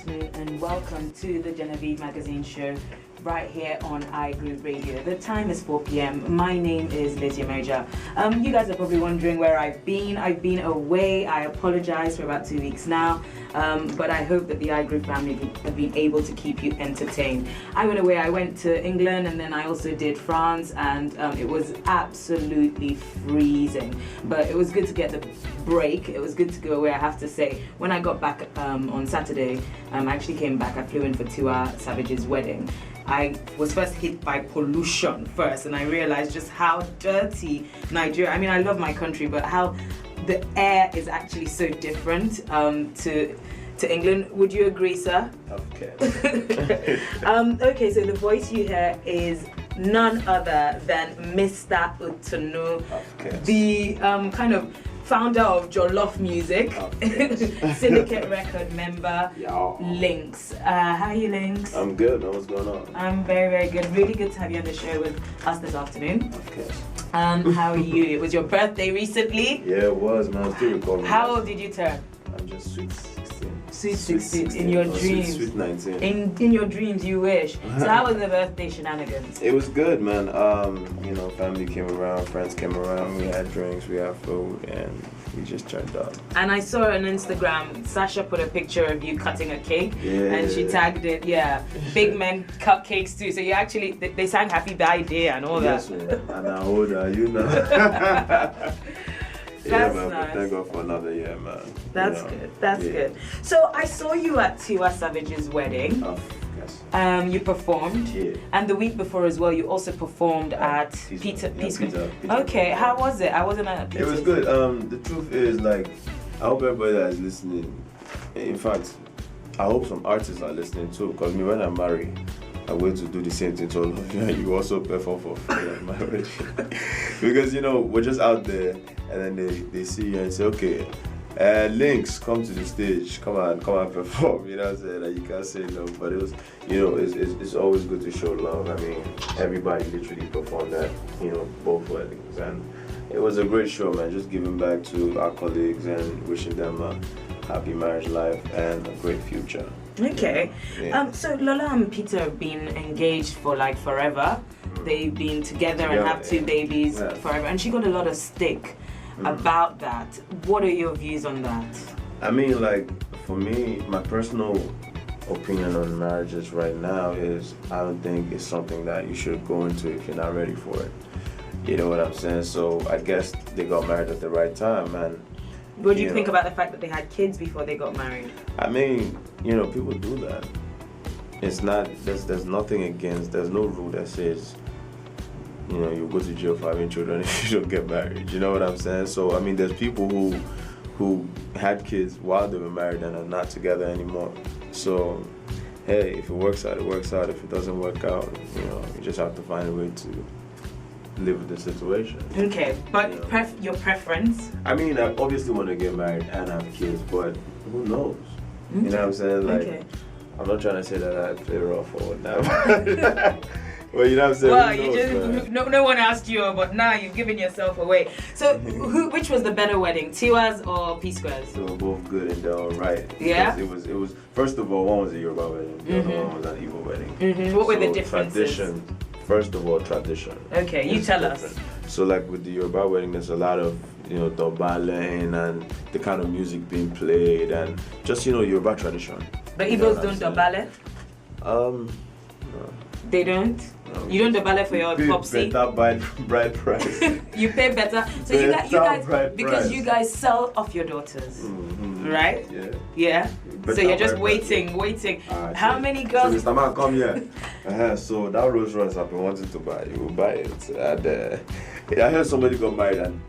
afternoon and welcome to the Genevieve magazine show right here on iGroup Radio. The time is 4 p.m. My name is Yemoja. You guys are probably wondering where I've been. I've been away. I apologize for about 2 weeks now, but I hope that the iGroup family have been able to keep you entertained. I went away. I went to England and then I also did France, and it was absolutely freezing. But it was good to get the break. It was good to go away, I have to say. When I got back on Saturday, I actually came back. I flew in for 2 hours Savage's wedding. I was first hit by pollution first, and I realized just how dirty Nigeria. I mean, I love my country, but how the air is actually so different to England. Would you agree, sir? Okay. Okay, so the voice you hear is none other than Mr. Utunu, the kind of founder of Jollof Music, Syndicate record member, Lynxx. How are you, Lynx? I'm good, man. What's going on? I'm very, very good. Really good to have you on the show with us this afternoon. Okay. How are you? It was your birthday recently? Yeah, it was, man. I'm still recovering. How old did you turn? I'm just sweet 16. Sweet 16 in your dreams. Sweet 19. In your dreams, you wish. So how was the birthday shenanigans? It was good, man. You know, family came around, friends came around. We had drinks, we had food, and we just turned up. And I saw on Instagram, Sasha put a picture of you cutting a cake, and she tagged it. Yeah, big men cut cakes too. So you actually, they sang Happy Birthday and all that. Yes, man. And how old are you now? That's man, nice. Thank God for another year, man. That's good. That's good. So I saw you at Tiwa Savage's wedding. Oh, yes. You performed. Yeah. And the week before as well, you also performed at Peter. Okay, how was it? I wasn't at Peter. It was good. The truth is, like, I hope everybody that is listening, in fact, I hope some artists are listening too, because me, when I'm married, I wait to do the same thing to all of you, and you also perform for free at my wedding. Because, you know, we're just out there, and then they see you and say, okay, Lynxxx, come to the stage, come and perform. You know what I'm saying? Like, you can't say no, but it was, you know, it's always good to show love. I mean, everybody literally performed at, you know, both weddings, and it was a great show, man. Just giving back to our colleagues and wishing them a happy marriage life and a great future. Okay. Yeah. So Lola and Peter have been engaged for like forever. They've been together and have 2 babies forever. And she got a lot of stick about that. What are your views on that? I mean, like, for me, my personal opinion on marriages right now is I don't think it's something that you should go into if you're not ready for it. You know what I'm saying? So I guess they got married at the right time. And what do you think about the fact that they had kids before they got married? I mean, you know, people do that. It's not, there's nothing against, there's no rule that says, you know, you go to jail for having children if you don't get married. You know what I'm saying? So, I mean, there's people who had kids while they were married and are not together anymore. So, hey, if it works out, it works out. If it doesn't work out, you know, you just have to find a way to live with the situation. Okay, but you know? your preference? I mean, I obviously want to get married and have kids, but who knows? Okay. You know what I'm saying? Like, okay. I'm not trying to say that I play rough or whatever. Well, you know what I'm saying? Well, you just, no one asked you, but now you've given yourself away. So, which was the better wedding, Tiwa's or P Square's? They were both good in their own right. Yeah. It was. First of all, one was a Yoruba wedding. The other one was an Igbo wedding. What were the differences? Tradition. First of all, tradition. Okay, you tell us. So, like with the Yoruba wedding, there's a lot of, you know, dobale and the kind of music being played and just, you know, Yoruba tradition. But Igbos don't dobale? No. They don't? No. You don't dobale for your popsy? Better bride price. You pay better. So you guys because you guys sell off your daughters, right? Yeah. Yeah. So you're just waiting. How many girls? So Mr. Man, come here. So that Rolls Royce I've been wanting to buy, you will buy it. And I heard somebody got married and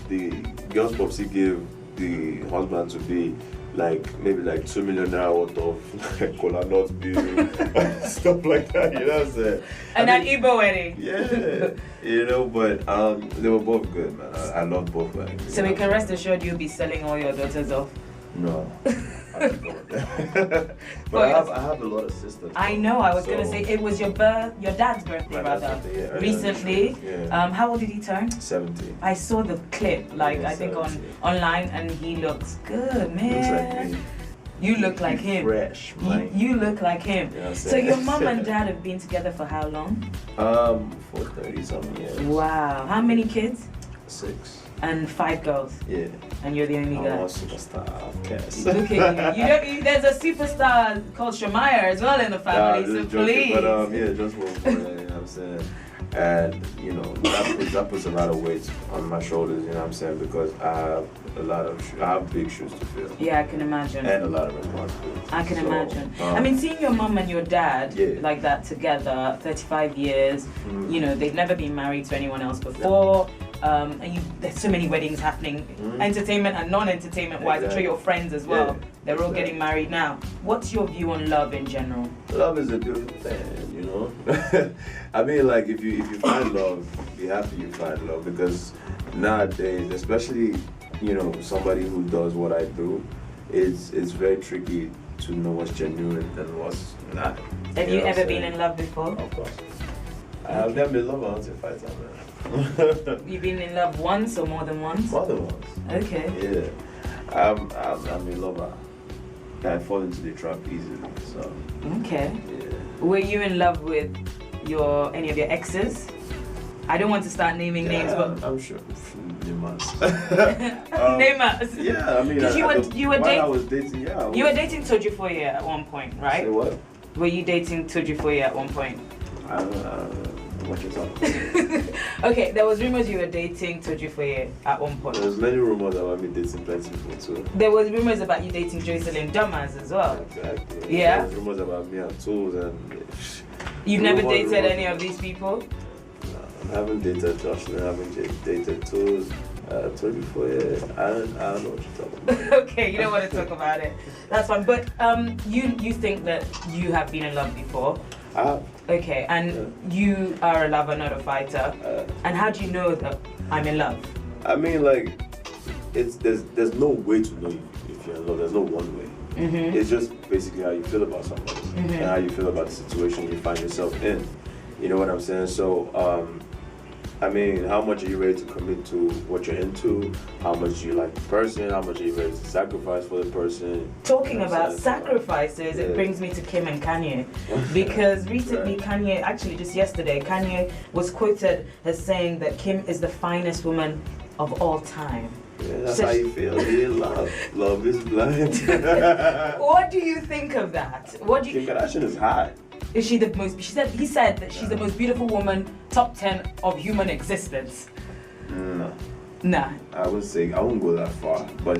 the girl's popsy gave the husband to be maybe 2 million naira worth of cola nut bill stuff like that, you know what I'm saying? And an Igbo wedding. Yeah, you know, but they were both good, man. I loved both weddings. So we can rest assured you'll be selling all your daughters off? No. But I have a lot of sisters. I know. I was gonna say it was your dad's birthday rather recently. Yeah. How old did he turn? 70. I saw the clip, I think online, and he looks good, man. Looks like me. You look like him. Fresh, man. You look like him. You know what I'm So saying? your mom and dad have been together for how long? For 30-something years. Wow. How many kids? 6. And 5 girls. Yeah. And you're the only I'm girl. a superstar outcast. Look at you. There's a superstar called Shamaya as well in the family. So just joking, please. but yeah, just one for it, you know what I'm saying? And you know, that puts a lot of weight on my shoulders, you know what I'm saying? Because I have big shoes to fill. Yeah, I can imagine. And a lot of responsibilities. I can imagine. I mean, seeing your mom and your dad like that together, 35 years, you know, they've never been married to anyone else before. And there's so many weddings happening, entertainment and non-entertainment wise. I'm sure your friends as well. They're all getting married now. What's your view on love in general? Love is a beautiful thing, you know. I mean, like if you find love, be happy you find love, because nowadays, especially you know somebody who does what I do, it's very tricky to know what's genuine and what's not. Have you ever been in love before? Of course. I've never been in love until 5 times. You've been in love once or more than once? More than once. Okay. Yeah. I'm a lover. I fall into the trap easily. So. Okay. Yeah. Were you in love with any of your exes? I don't want to start naming names, but I'm sure. Name us. Name us. Yeah, I mean, you were dating. I was dating. Yeah. You were dating Tojifoye at one point, right? Say what? Were you dating Tojifoye at one point? I don't know. What you talking about? Okay, there was rumors you were dating Tojifoye at one point. There's many rumors about me dating plenty people too. There was rumors about you dating Jocelyn Dumas as well. Exactly. Yeah. There was rumors about me and Tools and. You've never dated any of these people? No, I haven't dated Jocelyn. I haven't dated Tools. Tojifoye. I don't know what you're talking about. Okay, you don't want to talk about it. That's fine. But you think that you have been in love before? Okay, and you are a lover, not a fighter. And how do you know that I'm in love? I mean, like, there's no way to know if you're in love. There's no one way. It's just basically how you feel about somebody and how you feel about the situation you find yourself in. You know what I'm saying? So, I mean, how much are you ready to commit to what you're into? How much do you like the person? How much are you ready to sacrifice for the person? Talking about sacrifices, it brings me to Kim and Kanye. Because recently Kanye, actually just yesterday, Kanye was quoted as saying that Kim is the finest woman of all time. Yeah, that's how you feel. You love. Love is blind. What do you think of that? Kim Kardashian is hot. Is she the most? He said that she's the most beautiful woman, top 10 of human existence. No. Nah. I wouldn't go that far, but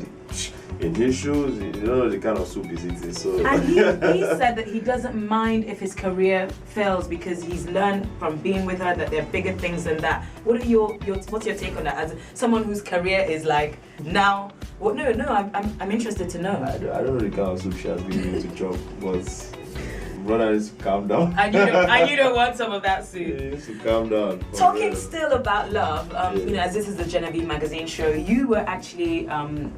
in his shoes, you don't know the kind of soup he's eating. So. And he said that he doesn't mind if his career fails because he's learned from being with her that there are bigger things than that. What's your take on that? As someone whose career is like now. Well, no. I'm interested to know. I don't know the kind of soup she has been eating to chop, but. Brother needs to calm down. And you don't want some of that soup. He needs to calm down. Talking still about love, you know, as this is the Genevieve magazine show, you were actually on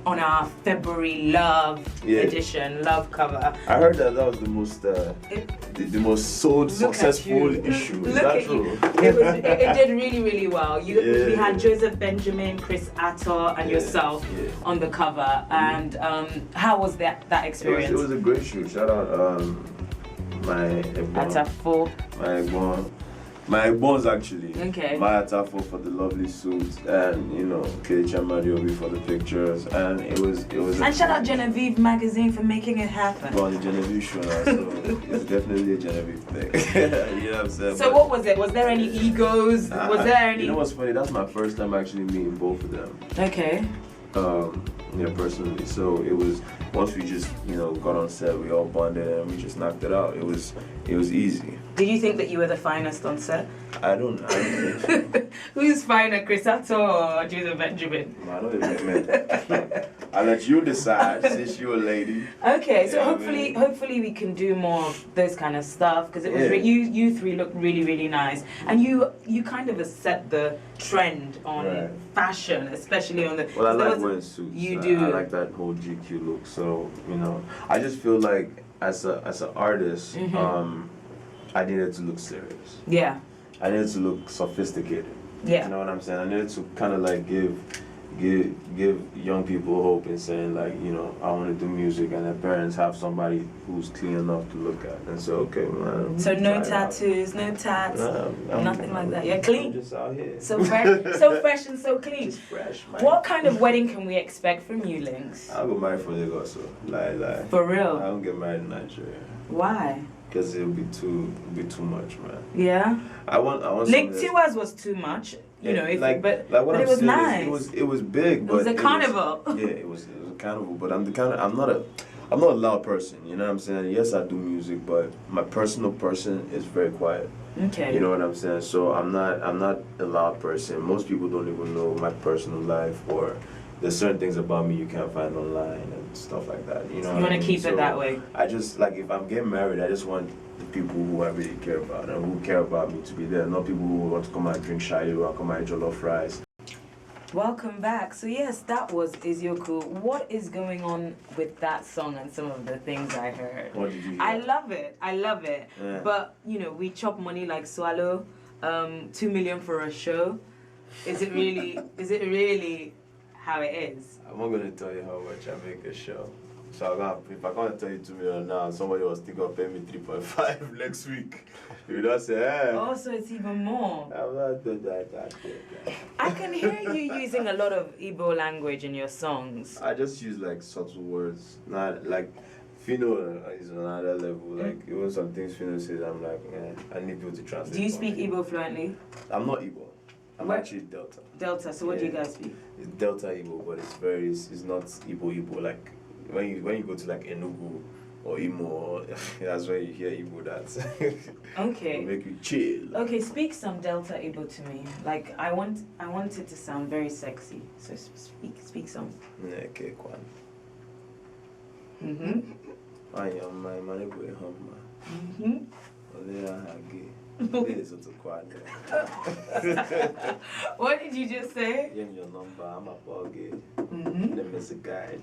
our February Love edition, Love cover. I heard that was the most the most sold successful issue. Is that true? It did really, really well. We had Joseph Benjamin, Chris Attor, and yourself on the cover. And how was that experience? It was a great shoot. Shout out my Atafo. My Egbons actually. Okay. My Atafo for the lovely suit, and you know, Kecha Mariobi for the pictures, and it was. And shout out Genevieve magazine for making it happen. Well, the Genevieve show now, so it's definitely a Genevieve thing. You know what I'm saying? So what was it? Was there any egos? Was there any? You know what's funny? That's my first time actually meeting both of them. Okay. Personally. So it was once we just got on set, we all bonded and we just knocked it out. It was easy. Did you think that you were the finest on set? I don't think so. Who's finer, Chris Atto or Joseph Benjamin? I don't even. I'll let you decide since you're a lady. Okay, so hopefully we can do more of those kind of stuff because it was you three look really, really nice, and you kind of set the trend on fashion, especially on the. Well, I like wearing suits. You do. I like that whole GQ look. So I just feel like as an artist, I needed to look serious. Yeah. I needed to look sophisticated. Yeah. You know what I'm saying? I needed to kind of like give give young people hope and saying like, you know, I want to do music, and their parents have somebody who's clean enough to look at and say, okay, man. So no tattoos, no tats, nothing like that. You're clean. I'm just out here. So fresh and so clean. Just fresh, man. What kind of wedding can we expect from you, Lynxxx? I'll go married for Lagos, so lie. For real? I don't get married in Nigeria. Why? Because it'll be too much, man. Yeah. I want. Like Tiwa's was too much, you know. If like, but what it I'm was saying nice. is, it was big, but it was a carnival. It was a carnival. But I'm not a loud person. You know what I'm saying? Yes, I do music, but my personal person is very quiet. Okay. You know what I'm saying? So I'm not a loud person. Most people don't even know my personal life, or there's certain things about me you can't find online and stuff like that. You know. You want to keep it that way. I just like, if I'm getting married, I just want the people who I really care about and who care about me to be there, not people who want to come and drink shayo or come and jollof rice. Welcome back. So yes, that was Izioku. What is going on with that song and some of the things I heard? What did you hear? I love it. Yeah. But you know, we chop money like swallow. 2 million for a show. Is it really how it is? I'm not gonna tell you how much I make a show. So if I can't tell you 2 million now, somebody was thinking of paying me 3.5 next week. You don't say, hey. Oh, so it's even more. I'm not doing that. I can hear you using a lot of Igbo language in your songs. I just use like subtle words, not like Fino is on another level. Like even some things Fino says, I'm like, I need people to translate. Do you speak Igbo fluently? I'm not Igbo. I'm actually Delta. Delta. So what do you guys speak? It's Delta Igbo, but it's not Igbo. Like when you go to like Enugu or Imo, that's where you hear Igbo dance. Okay. It'll make you chill. Okay, speak some Delta Igbo to me. Like I want it to sound very sexy. So speak some. Okay, Kwan. I am my manipulator. What did you just say? Give me your number, I'm a buggy. Then there's a guy,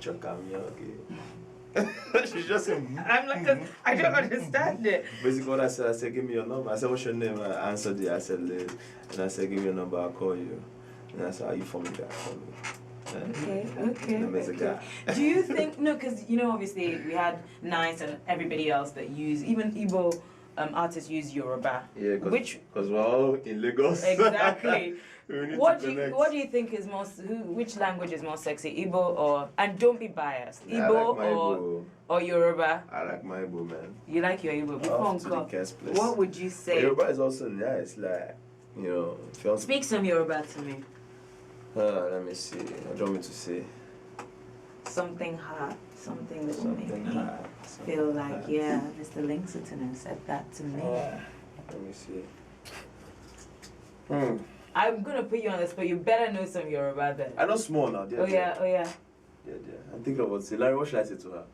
She's just saying, I'm like, I don't understand it. basically what I said, give me your number. I said, what's your name? I answered it, I said, Liz. And I said, give me your number, I'll call you. And I said, are you for me, guy? Call me. Okay. Then there's a guy. Do you think, no, because, you know, obviously we had Nice and everybody else that even Igbo artists use Yoruba. Yeah, because we're all in Lagos. Exactly. What do you think is which language is more sexy, Igbo and don't be biased, Igbo or Yoruba? I like my Igbo, man. You like your Igbo? What would you say? Yoruba is also nice, like, you know. Speak some Yoruba to me. Let me see. What do you want me to say? Something hot, something that will make me feel like, yeah, Mr. Lynxxx said that to me. Let me see. I'm gonna put you on the spot. You better know some Yoruba then. I know small now. Oh yeah. Yeah. I'm thinking about it. Larry, what should I say to her?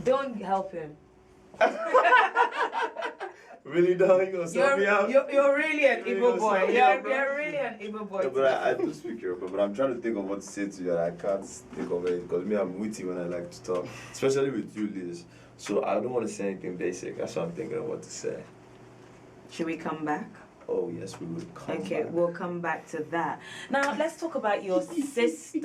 Don't help him. Really, darling? You're really an Igbo boy. You're really an Igbo boy. Yeah, but I do speak Yoruba, but I'm trying to think of what to say to you, and I can't think of it because I'm witty when I like to talk, especially with you, Liz. So I don't want to say anything basic. That's what I'm thinking of what to say. Should we come back? Oh yes, we will come back. Okay, we'll come back to that. Now let's talk about your sister,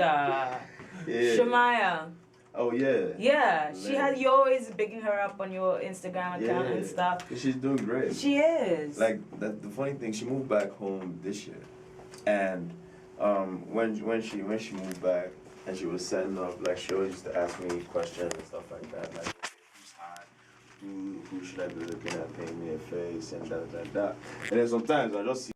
Shamaya. Oh yeah. Yeah, you're always bigging her up on your Instagram account and stuff. She's doing great. She is. Like the funny thing, she moved back home this year, and when she moved back and she was setting up, like she always used to ask me questions and stuff like that, like who's hot, who should I be looking at, paint me a face and that. And then sometimes I just see